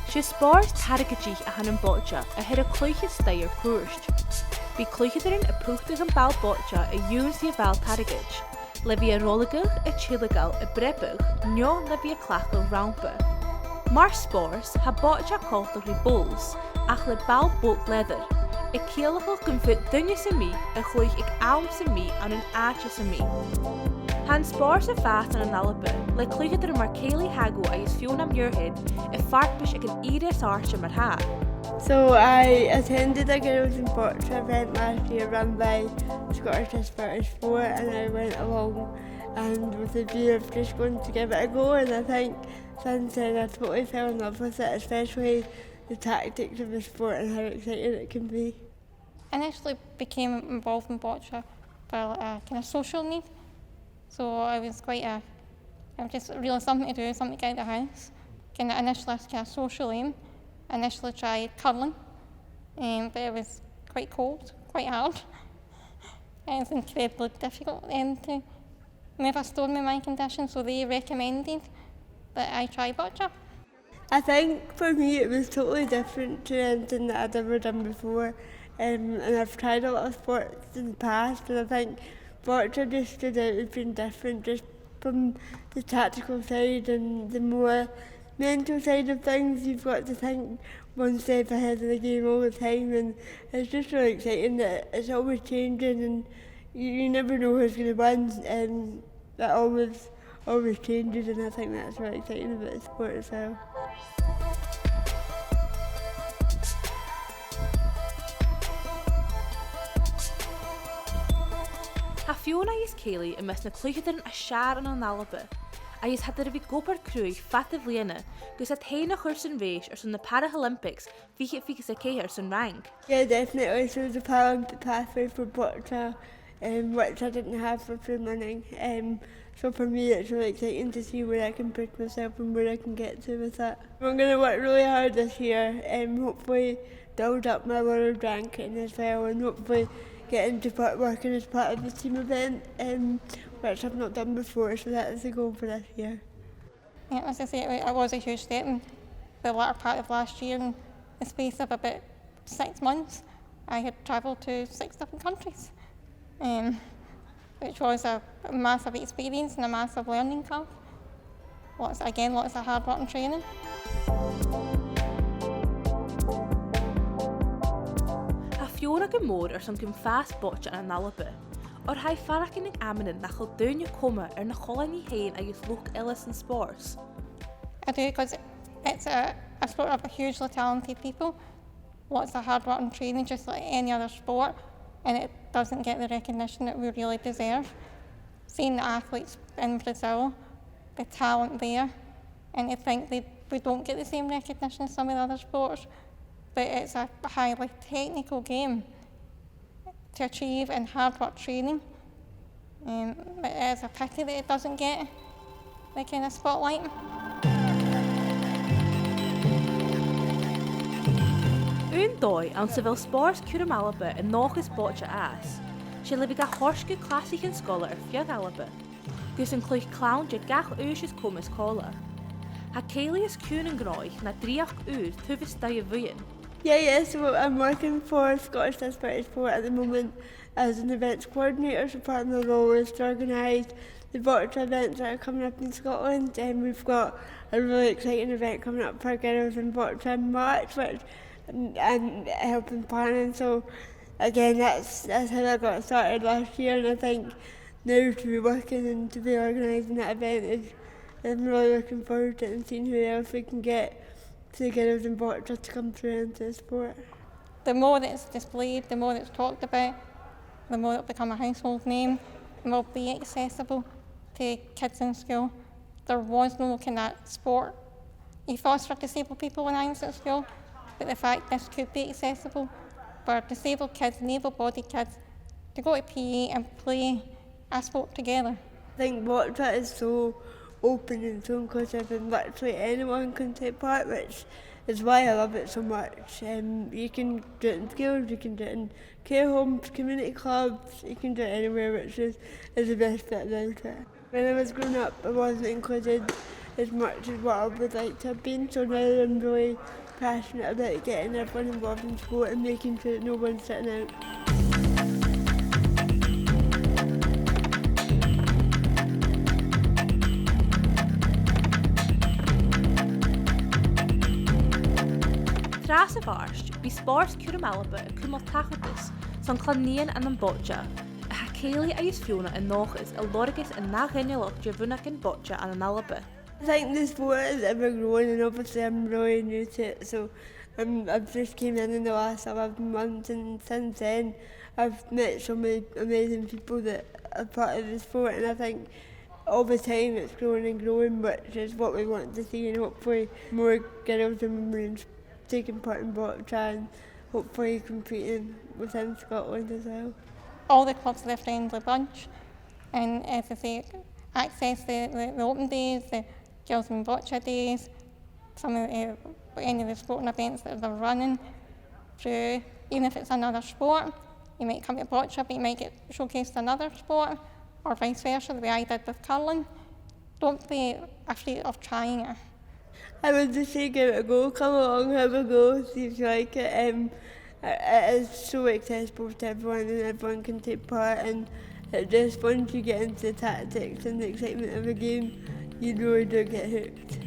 She spórs targadích a hanam Boccia a hir a clúiche stair cuairst. Bhí clúicheidirin a púchtach an ball Boccia a dúnsí a ball targad. Le bhí a rólagach a tílagal a brepach, neo le bhí a clachal rampa. Mar spórs ha Boccia coltach i bulls, ach le ball bolt leather. I céalachal gyn fyd dynia sy'n mi a chluich ag awn sy'n mi an yn acha sy'n mi. Han spórs a fast an Alba, le clúicheidir mar Kayleigh Haggo agus Fiona Muirhead a fartbis ag an iris archa mar ha. So I attended a Girls in Boccia event last year run by Scottish Aspirant Sport, and I went along and with the view of just going to give it a go, and I think since then I totally fell in love with it, especially the tactics of the sport and how exciting it can be. I initially became involved in Boccia for a kind of social need. So I was it was just really something to do, something to get out of the house. Kind of initially kind of social aim. I initially tried curling, but it was quite cold, quite hard. It was incredibly difficult and to never stored me my condition, so they recommended that I try Boccia. I think for me it was totally different to anything that I'd ever done before, and I've tried a lot of sports in the past, and I think Boccia just stood out as being different just from the tactical side and the more mental side of things. You've got to think one step ahead of the game all the time, and it's just really exciting that it's always changing and you never know who's going to win, and that always changes, and I think that's really exciting about the sport as well. Ha Fiona is Kayleigh a mes na clúicheidirin a siar an Alba. Agus had er bhí gopar cruúig fat a bhliana, gus a taine chuir san bhéis ar san na Paralympics fiche a céir san rang. Yeah, definitely. So the Paralympic pathway for Boccia, which I didn't have for swimming. So for me it's really exciting to see where I can push myself and where I can get to with that. I'm going to work really hard this year and hopefully build up my world ranking as well, and hopefully get into working as part of the team event, which I've not done before, so that is the goal for this year. Yeah, as I say, it was a huge step in the latter part of last year. In the space of about 6 months, I had travelled to 6 different countries, which was a massive experience and a massive learning curve. Lots of hard work and training. Fiona go mór ar san gym fast Boccia an Alba. Or hai faracin ag amanin na chol dúine coma ar na cholainní hain agus lùth-chleasaichean and spórs. I do, because it's a sport of hugely talented people. Lots of hard work and training, just like any other sport, and it doesn't get the recognition that we really deserve. Seeing the athletes in Brazil, the talent there, and I think we don't get the same recognition as some of the other sports. But it's a highly technical game to achieve and hard work training. But it's a pity that it doesn't get the kind of spotlight. Un dói an sa bhfuil spórs cuiream Alba in nóchas Boccia as. She le bhí a thuirce clásaichean scola ar Faic Alba, gus an clúich clown de gach ús comas cóla. Ha Kayleigh is cún an gráich na dríach ús tuvis daibh bhuiin. Yeah, so I'm working for Scottish Aspirant Sport at the moment as an events coordinator, so part of my role is to organise the Boccia events that are coming up in Scotland, and we've got a really exciting event coming up for girls in Boccia in March, which and helping planning. So again, that's how I got started last year, and I think now to be working and to be organising that event I'm really looking forward to it and seeing who else we can get to the girls in Boccia to come through into the sport. The more that it's displayed, the more it's talked about, the more it'll become a household name and will be accessible to kids in school. There was no kind of sport ethos for disabled people when I was at school, but the fact this could be accessible for disabled kids and able-bodied kids to go to PE and play a sport together. I think Boccia is so open and so inclusive, and literally anyone can take part, which is why I love it so much. You can do it in schools, you can do it in care homes, community clubs, you can do it anywhere, which is the best bit about it. When I was growing up, I wasn't included as much as what I would like to have been. So now I'm really passionate about getting everyone involved in sport and making sure that no one's sitting out. Tras y farsht, bu sport h-Alba y cwmol tachadus, son clonian an Boccia, a ha Kayleigh agus Fiona yn nochus a lorgus yn nachenilog drifynach yn Boccia an Alba. I think the sport is ever growing, and obviously I'm really new to it, so I've just came in the last 11 months, and since then I've met so many amazing people that are part of the sport, and I think all the time it's growing and growing, which is what we want to see, and hopefully more girls and women taking part in Boccia and hopefully competing within Scotland as well. All the clubs are a friendly bunch, and as I say, access the open days, the girls in Boccia days, some of any of the sporting events that they're running through. Even if it's another sport, you might come to Boccia, but you might get showcased another sport, or vice versa, the way I did with curling. Don't be afraid of trying it. I would just say give it a go, come along, have a go, see if you like it. It is so accessible to everyone and everyone can take part, and it just once you get into the tactics and the excitement of a game, you really do get hooked.